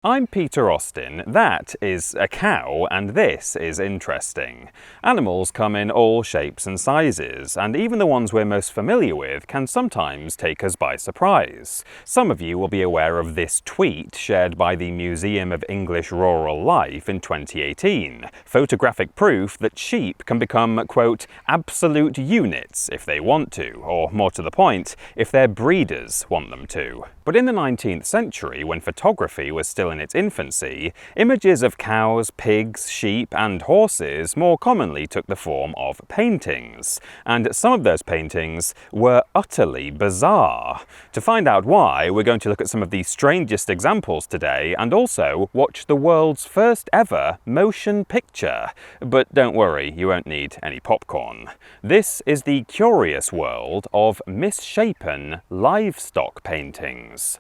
I'm Peter Austin, that is a cow, and this is interesting. Animals come in all shapes and sizes, and even the ones we're most familiar with can sometimes take us by surprise. Some of you will be aware of this tweet shared by the Museum of English Rural Life in 2018, photographic proof that sheep can become, quote, absolute units if they want to, or more to the point, if their breeders want them to. But in the 19th century, when photography was still in its infancy, images of cows, pigs, sheep, and horses more commonly took the form of paintings, and some of those paintings were utterly bizarre. To find out why, we're going to look at some of the strangest examples today, and also watch the world's first ever motion picture. But don't worry, you won't need any popcorn. This is the curious world of misshapen livestock paintings.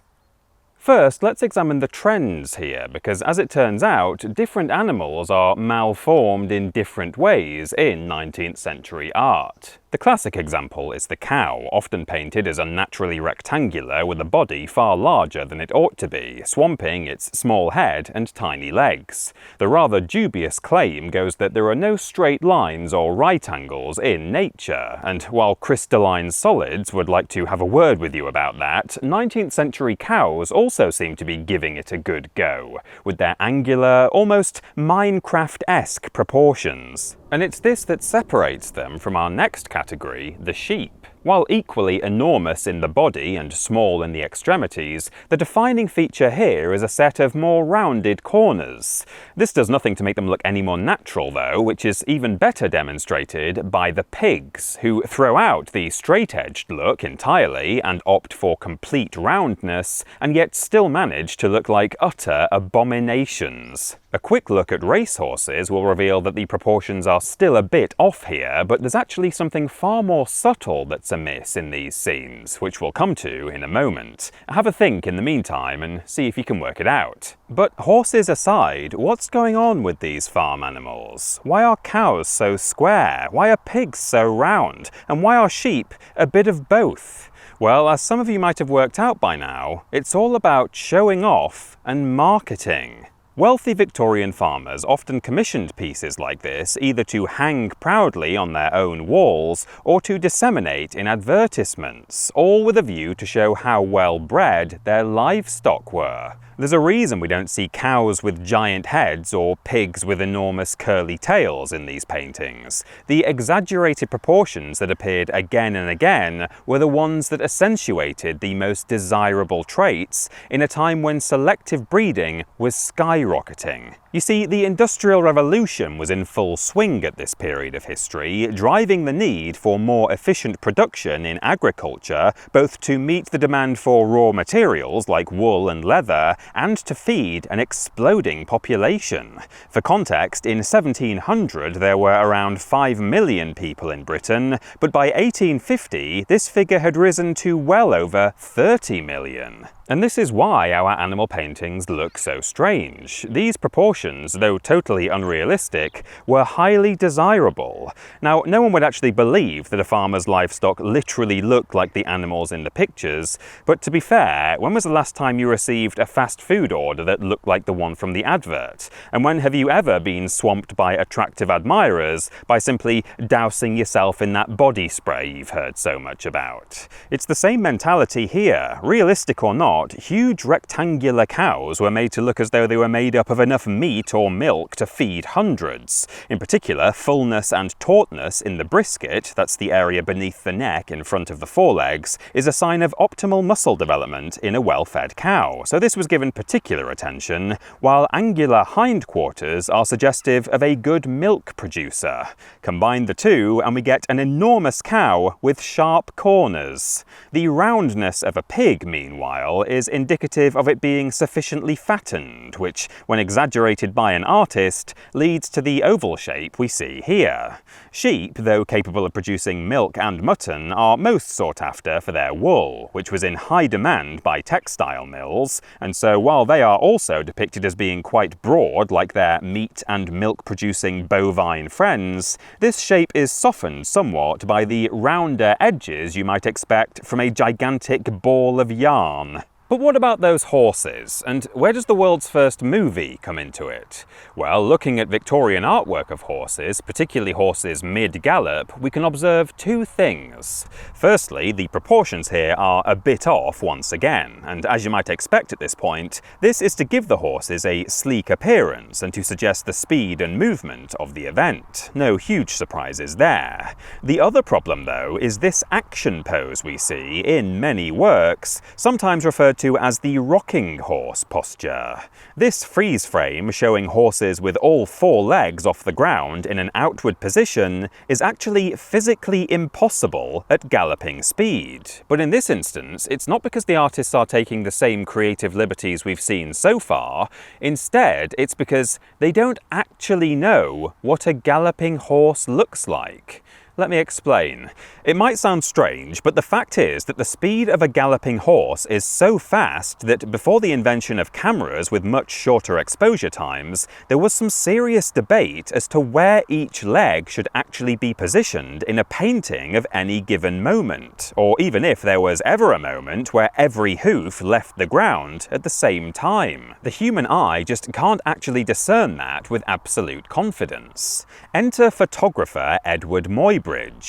First, let's examine the trends here, because as it turns out, different animals are malformed in different ways in 19th century art. The classic example is the cow, often painted as unnaturally rectangular with a body far larger than it ought to be, swamping its small head and tiny legs. The rather dubious claim goes that there are no straight lines or right angles in nature, and while crystalline solids would like to have a word with you about that, 19th century cows also seem to be giving it a good go, with their angular, almost Minecraft-esque proportions. And it's this that separates them from our next category, the sheep. While equally enormous in the body and small in the extremities, the defining feature here is a set of more rounded corners. This does nothing to make them look any more natural though, which is even better demonstrated by the pigs, who throw out the straight-edged look entirely and opt for complete roundness, and yet still manage to look like utter abominations. A quick look at racehorses will reveal that the proportions are still a bit off here, but there's actually something far more subtle that's amiss in these scenes, which we'll come to in a moment. Have a think in the meantime and see if you can work it out. But horses aside, what's going on with these farm animals? Why are cows so square? Why are pigs so round? And why are sheep a bit of both? Well, as some of you might have worked out by now, it's all about showing off and marketing. Wealthy Victorian farmers often commissioned pieces like this either to hang proudly on their own walls or to disseminate in advertisements, all with a view to show how well bred their livestock were. There's a reason we don't see cows with giant heads or pigs with enormous curly tails in these paintings. The exaggerated proportions that appeared again and again were the ones that accentuated the most desirable traits in a time when selective breeding was skyrocketing. You see, the Industrial Revolution was in full swing at this period of history, driving the need for more efficient production in agriculture, both to meet the demand for raw materials like wool and leather, and to feed an exploding population. For context, in 1700 there were around 5 million people in Britain, but by 1850 this figure had risen to well over 30 million. And this is why our animal paintings look so strange. These proportions, though totally unrealistic, were highly desirable. Now, no one would actually believe that a farmer's livestock literally looked like the animals in the pictures, but to be fair, when was the last time you received a fast food order that looked like the one from the advert? And when have you ever been swamped by attractive admirers by simply dousing yourself in that body spray you've heard so much about? It's the same mentality here. Realistic or not, huge rectangular cows were made to look as though they were made up of enough meat or milk to feed hundreds. In particular, fullness and tautness in the brisket, that's the area beneath the neck in front of the forelegs, is a sign of optimal muscle development in a well-fed cow, so this was given particular attention, while angular hindquarters are suggestive of a good milk producer. Combine the two and we get an enormous cow with sharp corners. The roundness of a pig, meanwhile, is indicative of it being sufficiently fattened, which, when exaggerated by an artist, leads to the oval shape we see here. Sheep, though capable of producing milk and mutton, are most sought after for their wool, which was in high demand by textile mills, and so while they are also depicted as being quite broad like their meat and milk-producing bovine friends, this shape is softened somewhat by the rounder edges you might expect from a gigantic ball of yarn. But what about those horses, and where does the world's first movie come into it? Well, looking at Victorian artwork of horses, particularly horses mid-gallop, we can observe two things. Firstly, the proportions here are a bit off once again, and as you might expect at this point, this is to give the horses a sleek appearance and to suggest the speed and movement of the event. No huge surprises there. The other problem, though, is this action pose we see in many works, sometimes referred to as the rocking horse posture. This freeze frame, showing horses with all four legs off the ground in an outward position, is actually physically impossible at galloping speed. But in this instance, it's not because the artists are taking the same creative liberties we've seen so far. Instead, it's because they don't actually know what a galloping horse looks like. Let me explain. It might sound strange, but the fact is that the speed of a galloping horse is so fast that before the invention of cameras with much shorter exposure times, there was some serious debate as to where each leg should actually be positioned in a painting of any given moment, or even if there was ever a moment where every hoof left the ground at the same time. The human eye just can't actually discern that with absolute confidence. Enter photographer Edward Muybridge,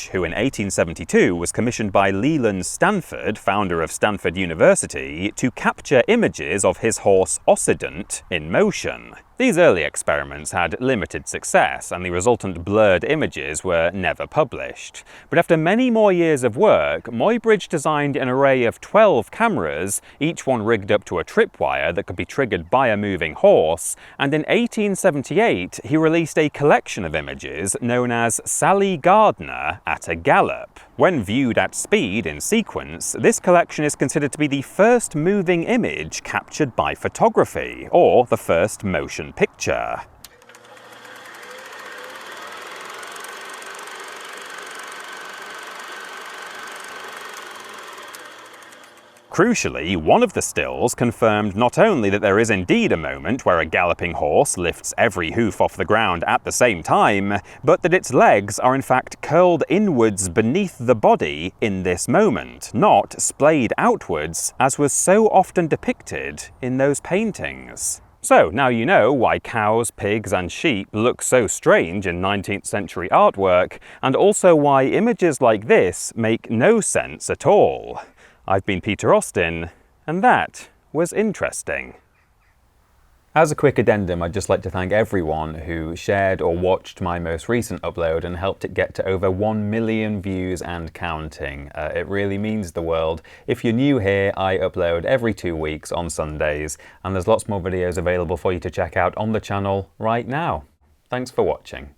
who in 1872 was commissioned by Leland Stanford, founder of Stanford University, to capture images of his horse Occident in motion. These early experiments had limited success, and the resultant blurred images were never published. But after many more years of work, Muybridge designed an array of 12 cameras, each one rigged up to a tripwire that could be triggered by a moving horse, and in 1878 he released a collection of images known as Sally Gardner at a Gallop. When viewed at speed in sequence, this collection is considered to be the first moving image captured by photography, or the first motion picture. Crucially, one of the stills confirmed not only that there is indeed a moment where a galloping horse lifts every hoof off the ground at the same time, but that its legs are in fact curled inwards beneath the body in this moment, not splayed outwards as was so often depicted in those paintings. So now you know why cows, pigs and sheep look so strange in 19th century artwork, and also why images like this make no sense at all. I've been Peter Austin, and that was interesting. As a quick addendum, I'd just like to thank everyone who shared or watched my most recent upload and helped it get to over 1 million views and counting. It really means the world. If you're new here, I upload every 2 weeks on Sundays, and there's lots more videos available for you to check out on the channel right now. Thanks for watching.